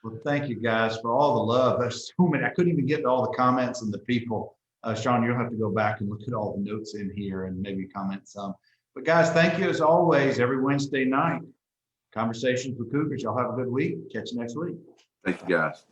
Well, thank you guys for all the love. There's so many. I couldn't even get to all the comments and the people. Shawn, you'll have to go back and look at all the notes in here and maybe comment some. But guys, thank you as always. Every Wednesday night, Conversations with Cougars. Y'all have a good week. Catch you next week. Thank you, guys.